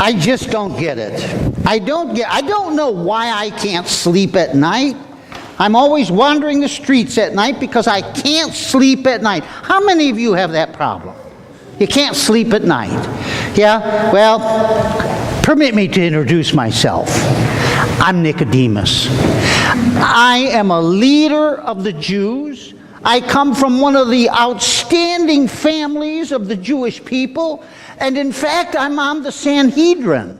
I just don't get it. I don't know why I can't sleep at night. I'm always wandering the streets at night because I can't sleep at night. How many of you have that problem? You can't sleep at night. Yeah? Well, permit me to introduce myself. I'm Nicodemus. I am a leader of the Jews. I come from one of the outstanding families of the Jewish people. And in fact, I'm on the Sanhedrin.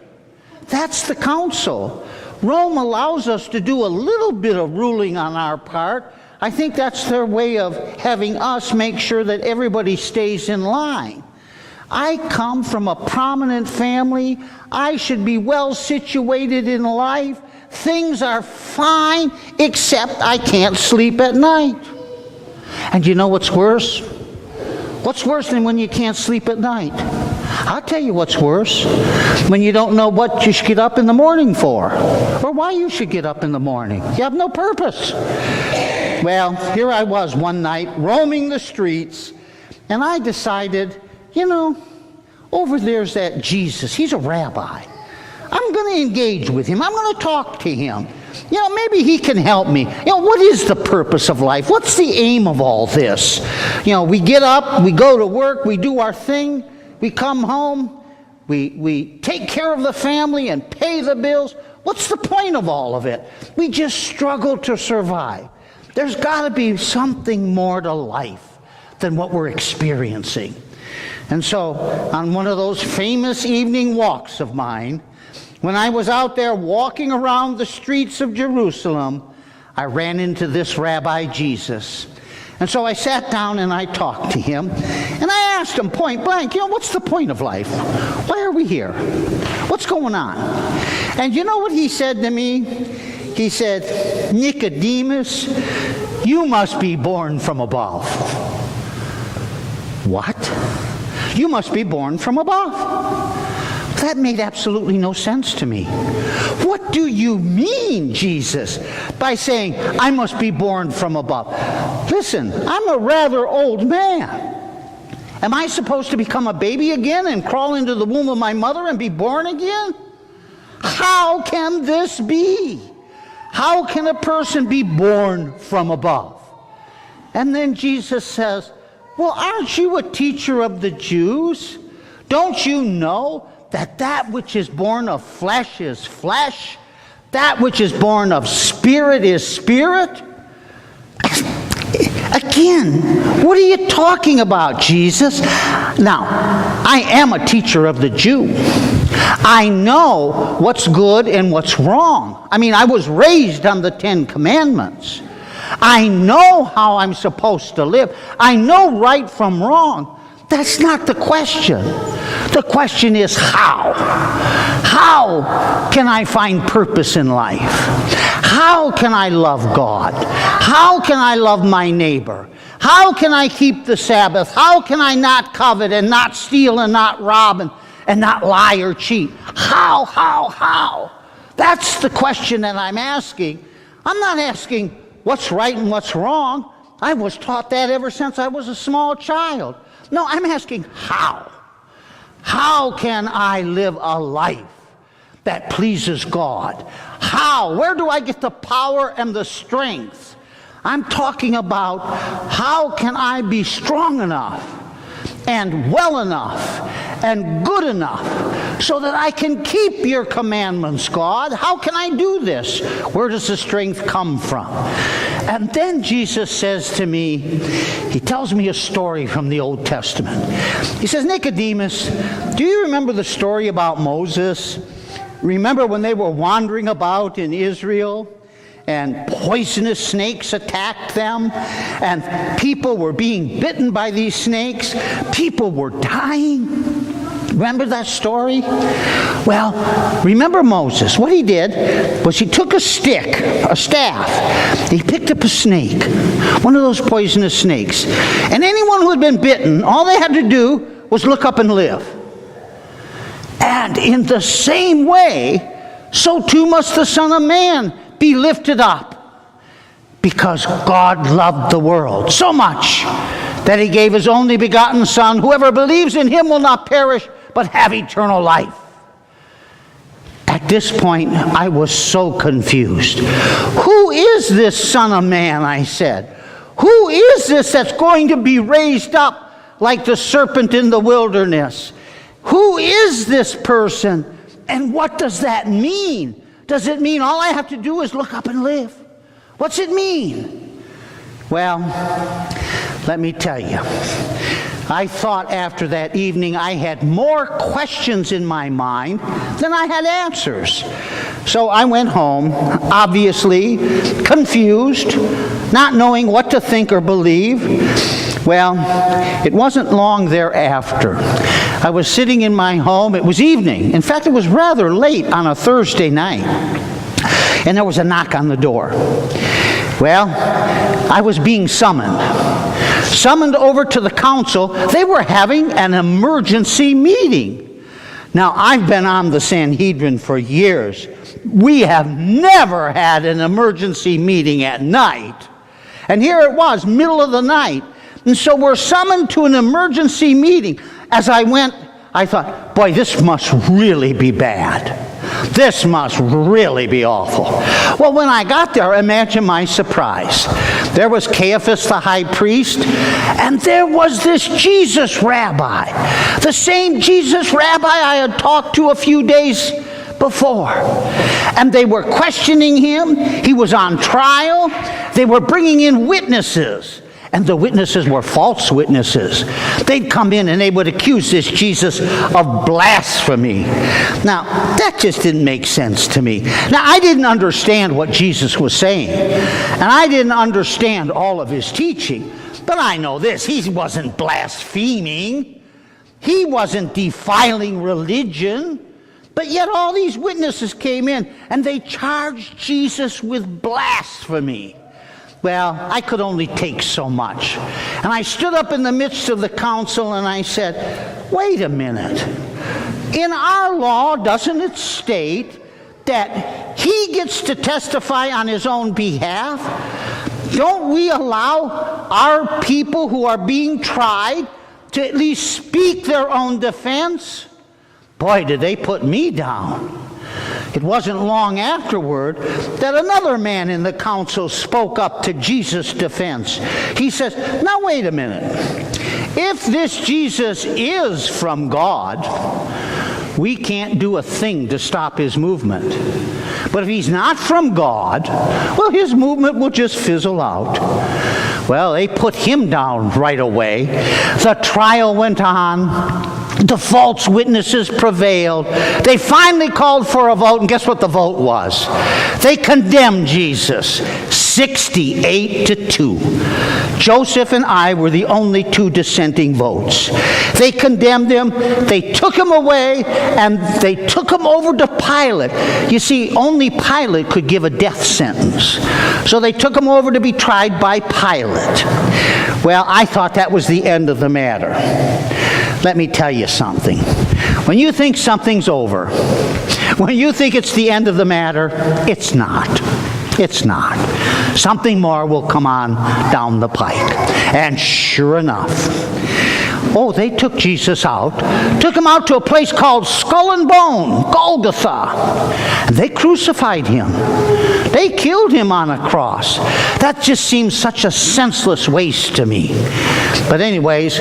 That's the council. Rome allows us to do a little bit of ruling on our part. I think that's their way of having us make sure that everybody stays in line. I come from a prominent family. I should be well situated in life. Things are fine, except I can't sleep at night. And you know what's worse? What's worse than when you can't sleep at night? I'll tell you what's worse. When you don't know what you should get up in the morning for, or why you should get up in the morning. You have no purpose. Well, here I was one night roaming the streets, and I decided, over there's that Jesus. He's a rabbi. I'm going to engage with him. I'm going to talk to him. Maybe he can help me. What is the purpose of life? What's the aim of all this? We get up, we go to work, we do our thing, we come home, we take care of the family and pay the bills. What's the point of all of it? We just struggle to survive. There's got to be something more to life than what we're experiencing. And so, on one of those famous evening walks of mine, when I was out there walking around the streets of Jerusalem, I ran into this Rabbi Jesus. And so I sat down and I talked to him. And I asked him point blank, what's the point of life? Why are we here? What's going on? And you know what he said to me? He said, Nicodemus, you must be born from above. What? You must be born from above. That made absolutely no sense to me. What do you mean, Jesus, by saying, I must be born from above? Listen, I'm a rather old man. Am I supposed to become a baby again and crawl into the womb of my mother and be born again? How can this be? How can a person be born from above? And then Jesus says, well, aren't you a teacher of the Jews? Don't you know that which is born of flesh is flesh, that which is born of spirit is spirit? Again, what are you talking about, Jesus? Now, I am a teacher of the Jew. I know what's good and what's wrong. I was raised on the 10 Commandments. I know how I'm supposed to live. I know right from wrong. That's not the question. The question is how. How can I find purpose in life? How can I love God? How can I love my neighbor? How can I keep the Sabbath? How can I not covet and not steal and not rob and not lie or cheat? How? That's the question that I'm asking. I'm not asking what's right and what's wrong. I was taught that ever since I was a small child. No, I'm asking how. How can I live a life that pleases God? How? Where do I get the power and the strength? I'm talking about how can I be strong enough and well enough and good enough so that I can keep your commandments, God? How can I do this? Where does the strength come from? And then Jesus says to me, he tells me a story from the Old Testament. He says, Nicodemus, do you remember the story about Moses? Remember when they were wandering about in Israel and poisonous snakes attacked them and people were being bitten by these snakes? People were dying. Remember that story? Well, remember Moses. What he did was he took a stick, a staff. He picked up a snake, one of those poisonous snakes. And anyone who had been bitten, all they had to do was look up and live. And in the same way, so too must the Son of Man be lifted up. Because God loved the world so much that he gave his only begotten Son. Whoever believes in him will not perish, but have eternal life. At this point, I was so confused. Who is this Son of Man, I said. Who is this that's going to be raised up like the serpent in the wilderness? Who is this person? And what does that mean? Does it mean all I have to do is look up and live? What's it mean? Well, let me tell you. I thought after that evening I had more questions in my mind than I had answers. So I went home, obviously confused, not knowing what to think or believe. Well, it wasn't long thereafter. I was sitting in my home. It was evening. In fact, it was rather late on a Thursday night. And there was a knock on the door. Well, I was being summoned over to the council. They were having an emergency meeting. Now, I've been on the Sanhedrin for years. We have never had an emergency meeting at night. And here it was, middle of the night. And so we're summoned to an emergency meeting. As I went, I thought, boy, this must really be bad. This must really be awful. Well, when I got there, imagine my surprise. There was Caiaphas the high priest, and there was this Jesus rabbi. The same Jesus rabbi I had talked to a few days before. And they were questioning him. He was on trial. They were bringing in witnesses. And the witnesses were false witnesses. They'd come in and they would accuse this Jesus of blasphemy. Now, that just didn't make sense to me. Now, I didn't understand what Jesus was saying. And I didn't understand all of his teaching. But I know this, he wasn't blaspheming. He wasn't defiling religion. But yet all these witnesses came in and they charged Jesus with blasphemy. Well, I could only take so much. And I stood up in the midst of the council and I said, wait a minute. In our law, doesn't it state that he gets to testify on his own behalf? Don't we allow our people who are being tried to at least speak their own defense? Boy, did they put me down. It wasn't long afterward that another man in the council spoke up to Jesus' defense. He says, now wait a minute. If this Jesus is from God, we can't do a thing to stop his movement. But if he's not from God, well, his movement will just fizzle out. Well, they put him down right away. The trial went on. The false witnesses prevailed. They finally called for a vote, and guess what the vote was? They condemned Jesus 68-2. Joseph and I were the only two dissenting votes. They condemned him, they took him away, and they took him over to Pilate. You see, only Pilate could give a death sentence. So they took him over to be tried by Pilate. Well, I thought that was the end of the matter. Let me tell you something. When you think something's over, when you think it's the end of the matter, it's not. It's not. Something more will come on down the pike. And sure enough, they took Jesus out, took him out to a place called Skull and Bone, Golgotha. And they crucified him. They killed him on a cross. That just seems such a senseless waste to me. But anyways,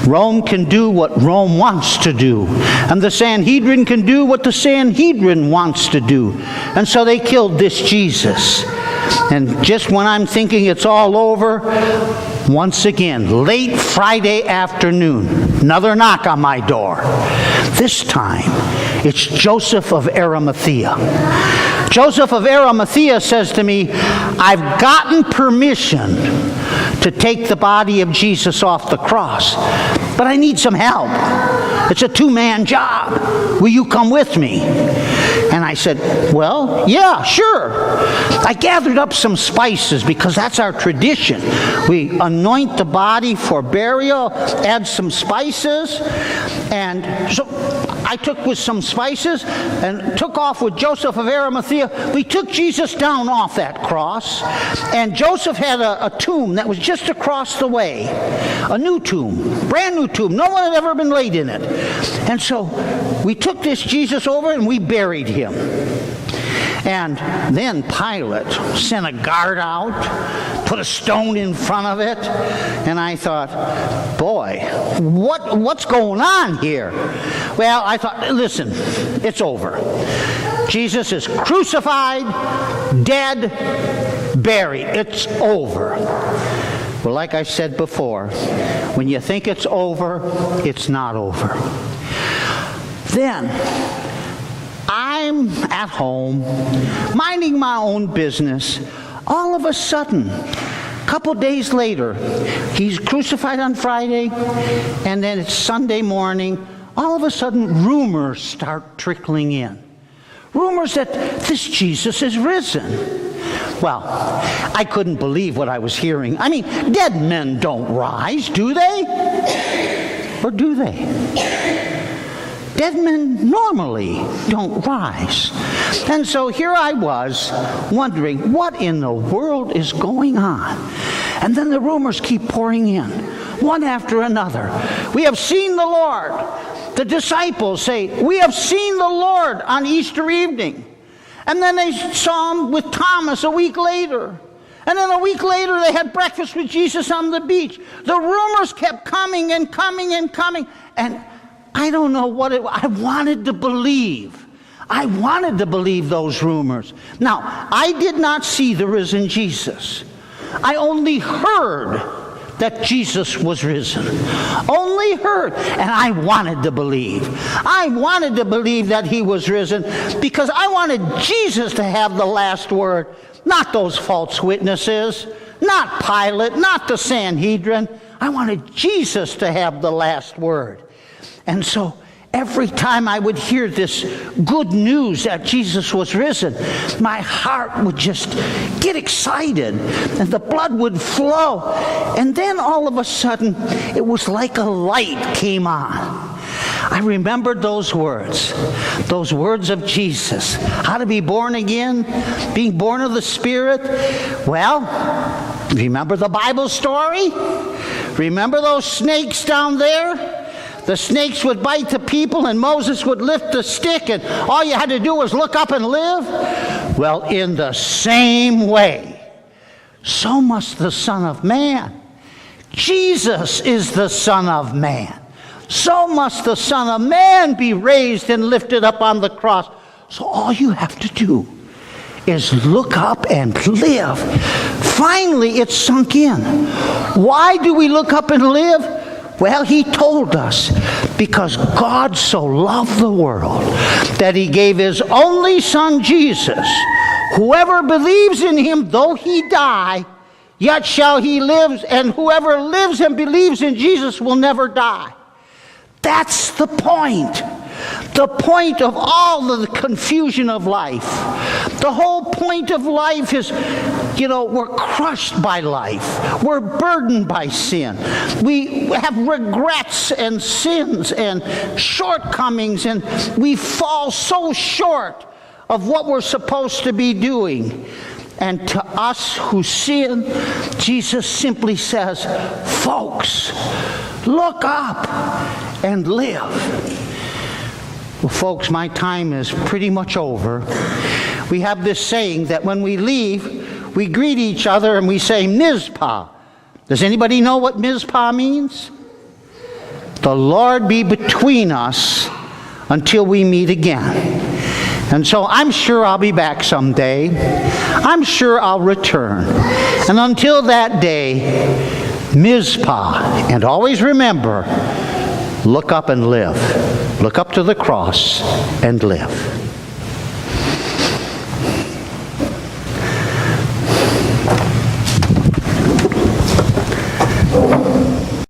Rome can do what Rome wants to do. And the Sanhedrin can do what the Sanhedrin wants to do. And so they killed this Jesus. And just when I'm thinking it's all over, once again, late Friday afternoon, another knock on my door. This time, it's Joseph of Arimathea. Joseph of Arimathea says to me, I've gotten permission to take the body of Jesus off the cross, but I need some help. It's a two-man job. Will you come with me? And I said, well, yeah, sure. I gathered up some spices because that's our tradition. We anoint the body for burial, add some spices, and so I took with some spices and took off with Joseph of Arimathea. We took Jesus down off that cross, and Joseph had a tomb that was just across the way. A new tomb, brand new tomb. No one had ever been laid in it. And so we took this Jesus over and we buried him. him. And then Pilate sent a guard out, put a stone in front of it, and I thought, boy, what's going on here? Well, I thought, listen, it's over. Jesus is crucified, dead, buried. It's over. Well, like I said before, when you think it's over, it's not over. Then I'm at home, minding my own business. All of a sudden, a couple days later, he's crucified on Friday, and then it's Sunday morning. All of a sudden, rumors start trickling in. Rumors that this Jesus is risen. Well, I couldn't believe what I was hearing. I mean, dead men don't rise, do they? Or do they? Dead men normally don't rise. And so here I was wondering, what in the world is going on? And then the rumors keep pouring in, one after another. We have seen the Lord. The disciples say, we have seen the Lord on Easter evening. And then they saw him with Thomas a week later. And then a week later they had breakfast with Jesus on the beach. The rumors kept coming and coming and coming. And I don't know what I wanted to believe. I wanted to believe those rumors. Now, I did not see the risen Jesus. I only heard that Jesus was risen. Only heard. And I wanted to believe. I wanted to believe that he was risen because I wanted Jesus to have the last word, not those false witnesses, not Pilate, not the Sanhedrin. I wanted Jesus to have the last word. And so every time I would hear this good news that Jesus was risen, my heart would just get excited and the blood would flow. And then all of a sudden, it was like a light came on. I remembered those words of Jesus. How to be born again, being born of the Spirit. Well, remember the Bible story? Remember those snakes down there? The snakes would bite the people and Moses would lift the stick and all you had to do was look up and live. Well, in the same way, so must the Son of Man. Jesus is the Son of Man. So must the Son of Man be raised and lifted up on the cross. So all you have to do is look up and live. Finally, it sunk in. Why do we look up and live? Well, he told us, because God so loved the world that he gave his only Son, Jesus. Whoever believes in him, though he die, yet shall he live, and whoever lives and believes in Jesus will never die. That's the point. The point of all of the confusion of life. The whole point of life is, we're crushed by life. We're burdened by sin. We have regrets and sins and shortcomings, and we fall so short of what we're supposed to be doing. And to us who sin, Jesus simply says, folks, look up and live. Well, folks, my time is pretty much over. We have this saying that when we leave, we greet each other and we say, Mizpah. Does anybody know what Mizpah means? The Lord be between us until we meet again. And so I'm sure I'll be back someday. I'm sure I'll return. And until that day, Mizpah. And always remember, look up and live. Look up to the cross and live.